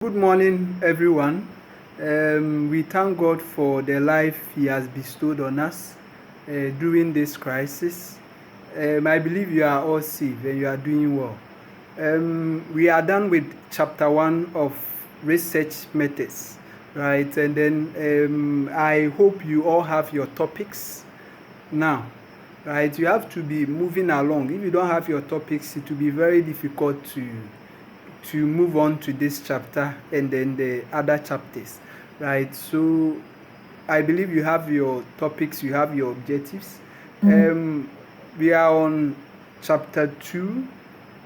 Good morning, everyone. We thank God for the life He has bestowed on us during this crisis. I believe you are all safe and you are doing well. We are done with chapter 1 of research methods, right? And then I hope you all have your topics now, right? You have to be moving along. If you don't have your topics, it will be very difficult to move on to this chapter and then the other chapters, right? So I believe you have your topics, you have your objectives. We are on chapter 2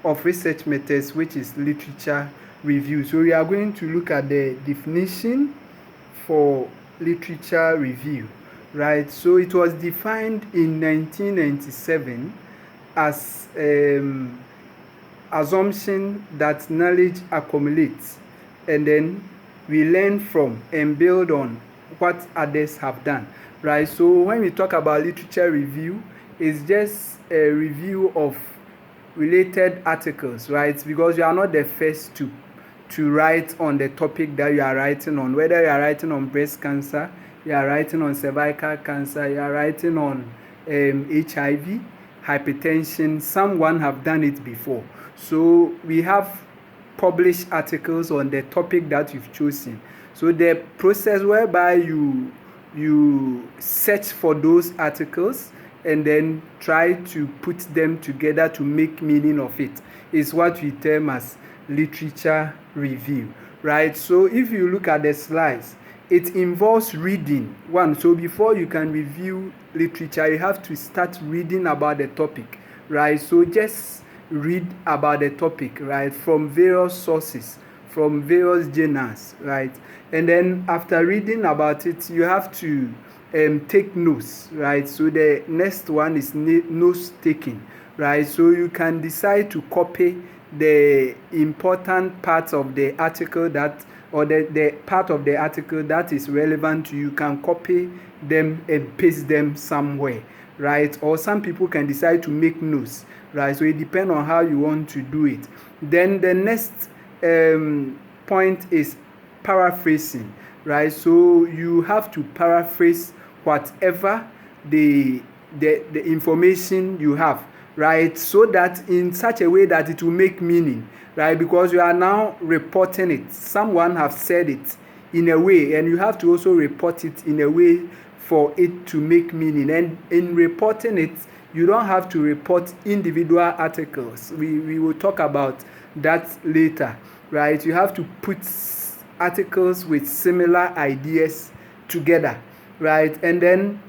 of research methods, which is literature review. So we are going to look at the definition for literature review, right? So it was defined in 1997 as assumption that knowledge accumulates and then we learn from and build on what others have done, right? So when we talk about literature review, it's just a review of related articles, right? Because you are not the first to write on the topic that you are writing on. Whether you are writing on breast cancer, you are writing on cervical cancer, you are writing on HIV, hypertension, someone have done it before. So we have published articles on the topic that you've chosen. So the process whereby you search for those articles and then try to put them together to make meaning of it is what we term as literature review, right? So if you look at the slides, it involves reading one. So before you can review literature, you have to start reading about the topic, right? So just read about the topic, right, from various sources, from various journals, right? And then after reading about it, you have to take notes, right? So the next one is notes taking, right? So you can decide to copy the important parts of the article that, or the part of the article that is relevant to you. You can copy them and paste them somewhere, right? Or some people can decide to make notes, right? So it depends on how you want to do it. Then the next point is paraphrasing, right? So you have to paraphrase whatever the information you have, right? So that in such a way that it will make meaning, right? Because you are now reporting it. Someone have said it in a way, and you have to also report it in a way for it to make meaning. And in reporting it, you don't have to report individual articles. We will talk about that later, right? You have to put articles with similar ideas together, right? And then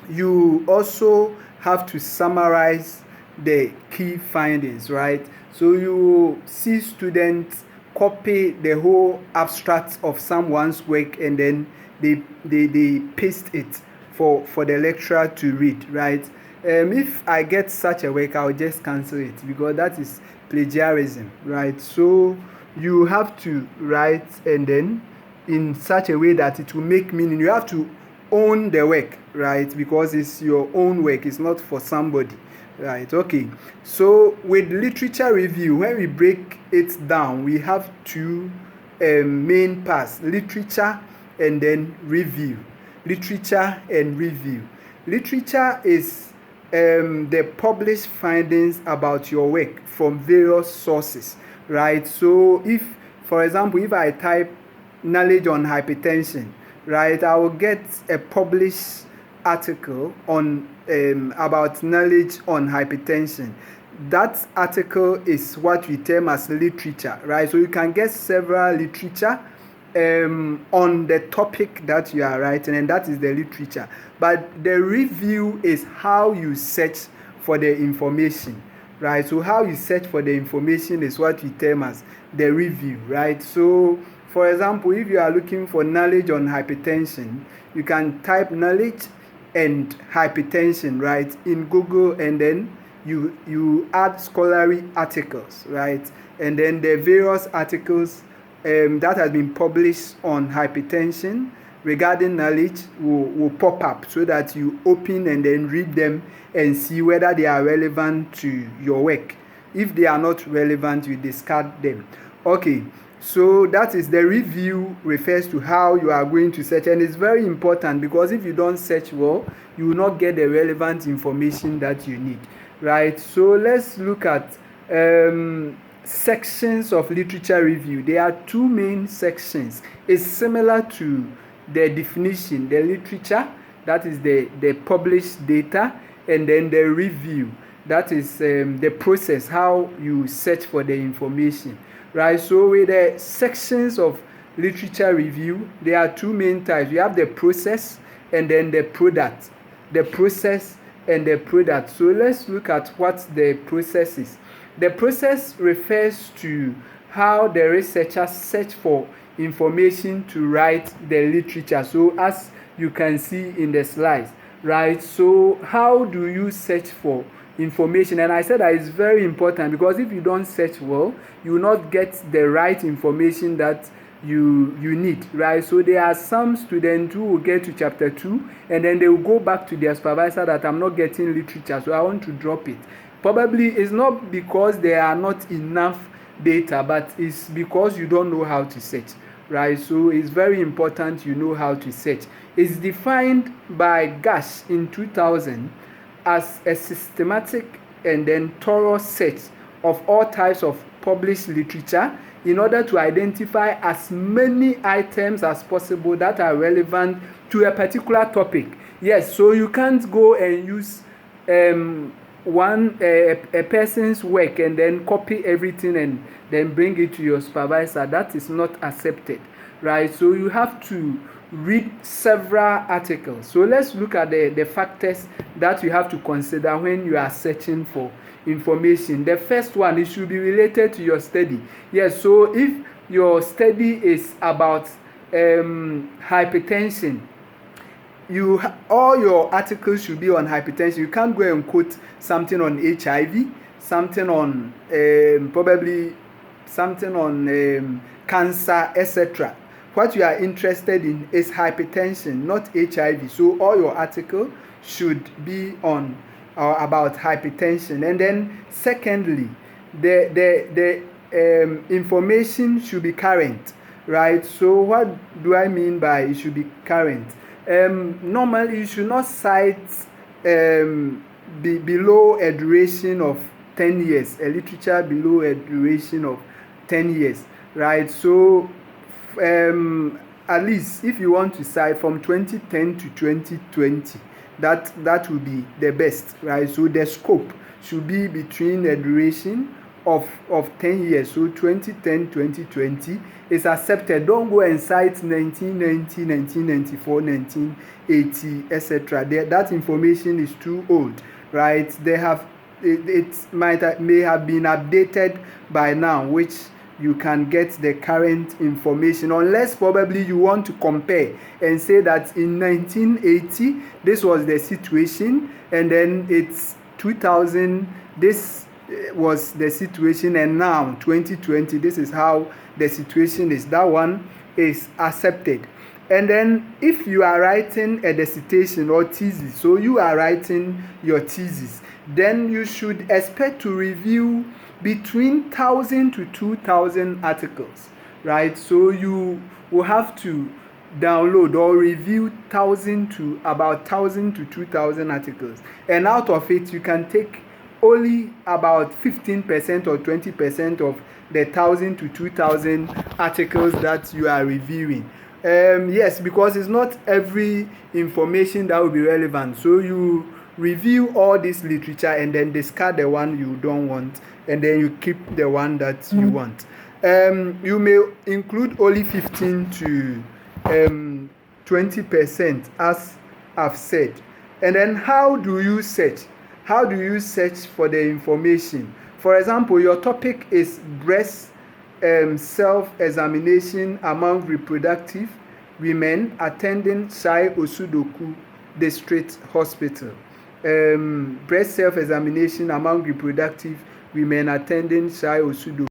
you also have to summarize the key findings, right? So you see students copy the whole abstract of someone's work and then they paste it for the lecturer to read, right? If I get such a work, I'll just cancel it because that is plagiarism, right? So you have to write and then in such a way that it will make meaning. You have to own the work, right? Because it's your own work, it's not for somebody, right? Okay, so with literature review, when we break it down, we have two main parts: literature and then review. Literature and review. Literature is the published findings about your work from various sources, right? So if, for example, if I type knowledge on hypertension, right, I will get a published article on about knowledge on hypertension. That article is what we term as literature, right? So you can get several literature on the topic that you are writing, and that is the literature. But the review is how you search for the information, right? So how you search for the information is what we term as the review, right? So for example, if you are looking for knowledge on hypertension, you can type knowledge and hypertension, right, in Google, and then you add scholarly articles, right? And then the various articles that has been published on hypertension regarding knowledge will pop up so that you open and then read them and see whether they are relevant to your work. If they are not relevant, you discard them. Okay, So that is the review refers to how you are going to search, and it's very important because if you don't search well, you will not get the relevant information that you need, right? So let's look at sections of literature review. There are two main sections. It's similar to the definition, the literature, that is the published data, and then the review, that is the process, how you search for the information, right? So with the sections of literature review, there are two main types. You have the process and then the product. The process and the product. So let's look at what the process is. The process refers to how the researcher search for information to write the literature. So as you can see in the slides, right? So how do you search for information? And I said that it's very important because if you don't search well, you will not get the right information that you need, right? So there are some students who will get to chapter 2 and then they will go back to their supervisor that I'm not getting literature, so I want to drop it. Probably it's not because there are not enough data, but it's because you don't know how to search, right? So it's very important you know how to search. It's defined by Gash in 2000 as a systematic and then thorough search of all types of published literature in order to identify as many items as possible that are relevant to a particular topic. Yes, so you can't go and use a person's work and then copy everything and then bring it to your supervisor. That is not accepted, right? So you have to read several articles. So let's look at the factors that you have to consider when you are searching for information. The first one, it should be related to your study. Yes, so if your study is about hypertension, all your articles should be on hypertension. You can't go and quote something on HIV, something on probably something on cancer, etc. What you are interested in is hypertension, not HIV. So all your article should be on about hypertension. And then secondly, the information should be current, right? So what do I mean by it should be current? Normally you should not cite below a duration of 10 years, a literature below a duration of 10 years, right? So at least if you want to cite from 2010 to 2020, that will be the best, right? So the scope should be between a duration of 10 years. So 2010 2020 is accepted. Don't go and cite 1990, 1994, 1980, etc. That information is too old, right? It may have been updated by now, which you can get the current information, unless probably you want to compare and say that in 1980 this was the situation, and then it's 2000 this was the situation, and now 2020 this is how the situation is. That one is accepted. And then if you are writing a dissertation or thesis, so you are writing your thesis, then you should expect to review between 1,000 to 2,000 articles, right? So you will have to download or review 1,000 to 2,000 articles, and out of it you can take only about 15% or 20% of the 1,000 to 2,000 articles that you are reviewing. Yes, because it's not every information that will be relevant. So you review all this literature and then discard the one you don't want, and then you keep the one that you want. You may include only 15 to 20%, as I've said. And then how do you search? How do you search for the information? For example, your topic is breast self-examination among reproductive women attending Shai Osudoku District Hospital. Breast self-examination among reproductive women attending Shai Osudoku